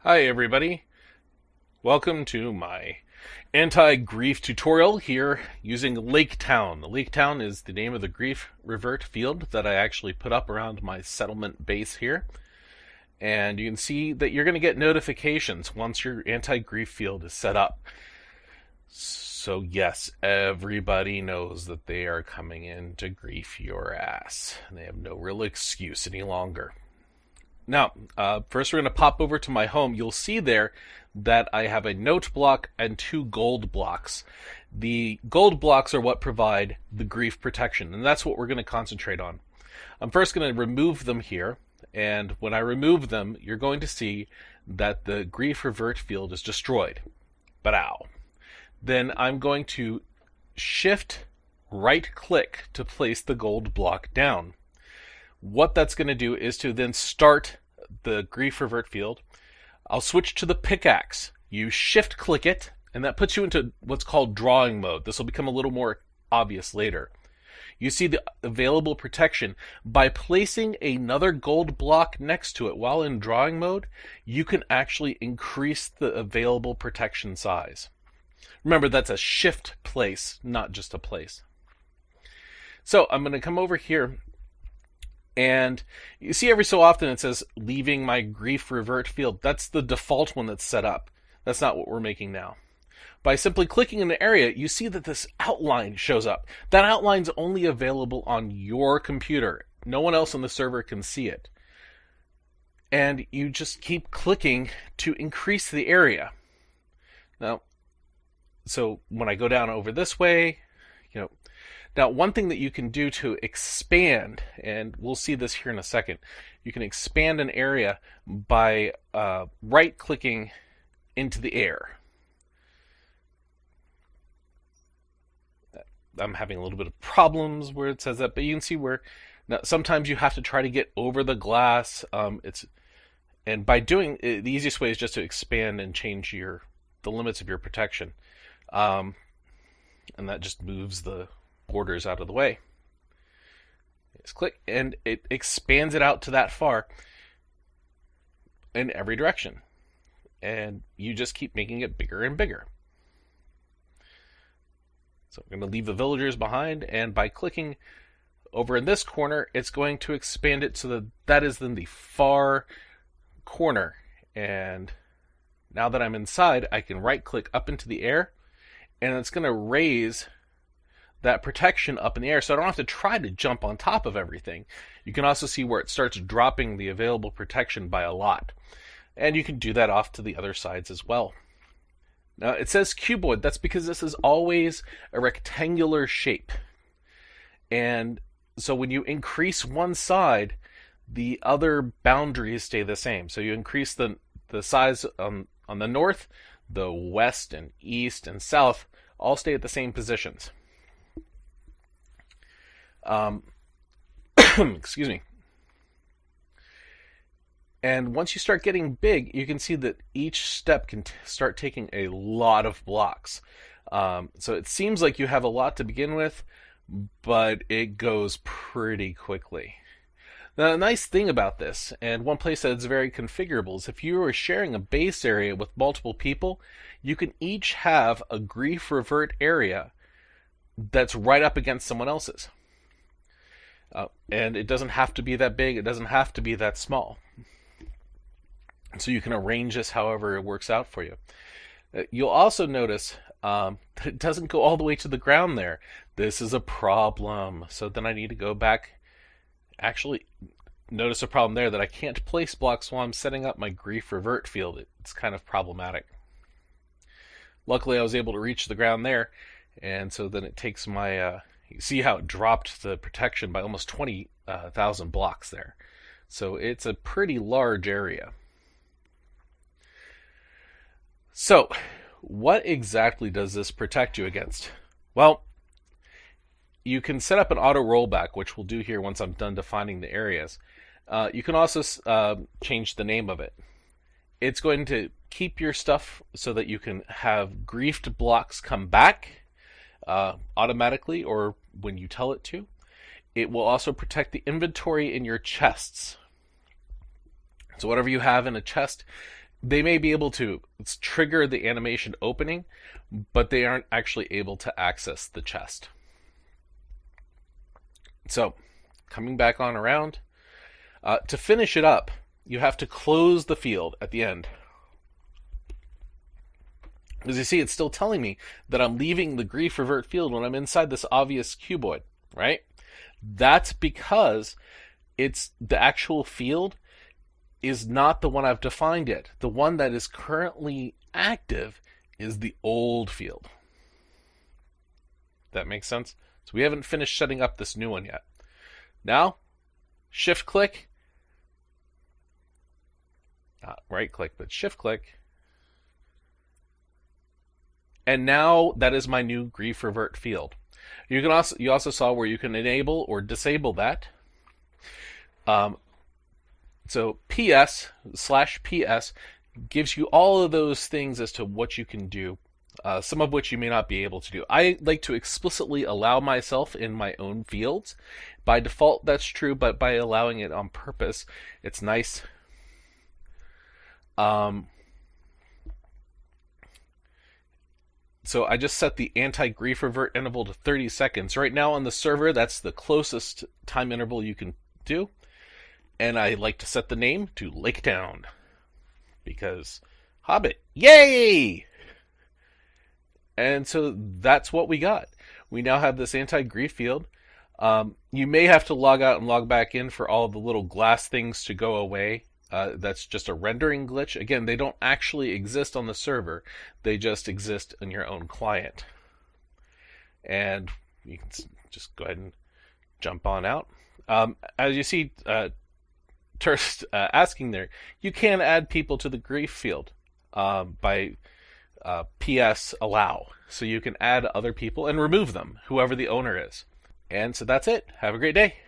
Hi everybody, welcome to my anti-grief tutorial here using Laketown. Laketown is the name of the grief revert field that I actually put up around my settlement base here. And you can see that you're going to get notifications once your anti-grief field is set up. So yes, everybody knows that they are coming in to grief your ass. And they have no real excuse any longer. Now, first we're going to pop over to my home. You'll see there that I have a note block and 2 gold blocks. The gold blocks are what provide the grief protection, and that's what we're going to concentrate on. I'm first going to remove them here, and when I remove them, you're going to see that the grief revert field is destroyed. But ow. Then I'm going to shift right-click to place the gold block down. What that's going to do is to then start the grief revert field. I'll switch to the pickaxe. You shift click it, and that puts you into what's called drawing mode. This will become a little more obvious later. You see the available protection. By placing another gold block next to it while in drawing mode, you can actually increase the available protection size. Remember, that's a shift place, not just a place. So I'm going to come over here. And you see every so often it says leaving my grief revert field. That's the default one that's set up. That's not what we're making now. By simply clicking in the area, you see that this outline shows up. That outline's only available on your computer. No one else on the server can see it. And you just keep clicking to increase the area. Now, so when I go down over this way, now, one thing that you can do to expand, and we'll see this here in a second, you can expand an area by right-clicking into the air. I'm having a little bit of problems where it says that, but you can see where now sometimes you have to try to get over the glass. And by doing the easiest way is just to expand and change the limits of your protection, and that just moves the borders out of the way. Just click and it expands it out to that far in every direction, and you just keep making it bigger and bigger. So I'm going to leave the villagers behind, and by clicking over in this corner, it's going to expand it so that is then the far corner. And now that I'm inside, I can right click up into the air, and it's going to raise that protection up in the air, so I don't have to try to jump on top of everything. You can also see where it starts dropping the available protection by a lot. And you can do that off to the other sides as well. Now, it says cuboid. That's because this is always a rectangular shape. And so when you increase one side, the other boundaries stay the same. So you increase the size on the north, the west and east and south all stay at the same positions. Excuse me. And once you start getting big, you can see that each step can start taking a lot of blocks. So it seems like you have a lot to begin with, but it goes pretty quickly. Now, the nice thing about this, and one place that it's very configurable, is if you are sharing a base area with multiple people, you can each have a grief revert area that's right up against someone else's. And it doesn't have to be that big, it doesn't have to be that small. So you can arrange this however it works out for you. You'll also notice that it doesn't go all the way to the ground there. This is a problem. So then I need to go back. Actually, notice a problem there that I can't place blocks while I'm setting up my grief revert field. It's kind of problematic. Luckily, I was able to reach the ground there, and so then it takes my... you see how it dropped the protection by almost 20,000 blocks there. So it's a pretty large area. So, what exactly does this protect you against? Well, you can set up an auto rollback, which we'll do here once I'm done defining the areas. You can also change the name of it. It's going to keep your stuff so that you can have griefed blocks come back automatically or when you tell it to. It will also protect the inventory in your chests. So whatever you have in a chest, they may be able to trigger the animation opening, but they aren't actually able to access the chest. So, coming back on around, to finish it up, you have to close the field at the end. As you see, it's still telling me that I'm leaving the grief revert field when I'm inside this obvious cuboid, right? That's because it's the actual field is not the one I've defined yet. The one that is currently active is the old field. That makes sense? So we haven't finished setting up this new one yet. Now, shift click, not right click, but shift click. And now that is my new grief revert field. You also saw where you can enable or disable that. So PS/PS gives you all of those things as to what you can do, some of which you may not be able to do. I like to explicitly allow myself in my own fields. By default, that's true, but by allowing it on purpose, it's nice. So I just set the anti-grief revert interval to 30 seconds. Right now on the server, that's the closest time interval you can do. And I like to set the name to Lake Town. Because Hobbit, yay! And so that's what we got. We now have this anti-grief field. You may have to log out and log back in for all the little glass things to go away. That's just a rendering glitch. Again, they don't actually exist on the server. They just exist in your own client. And you can just go ahead and jump on out. As you see Turst asking there, you can add people to the grief field by PS allow. So you can add other people and remove them, whoever the owner is. And so that's it. Have a great day.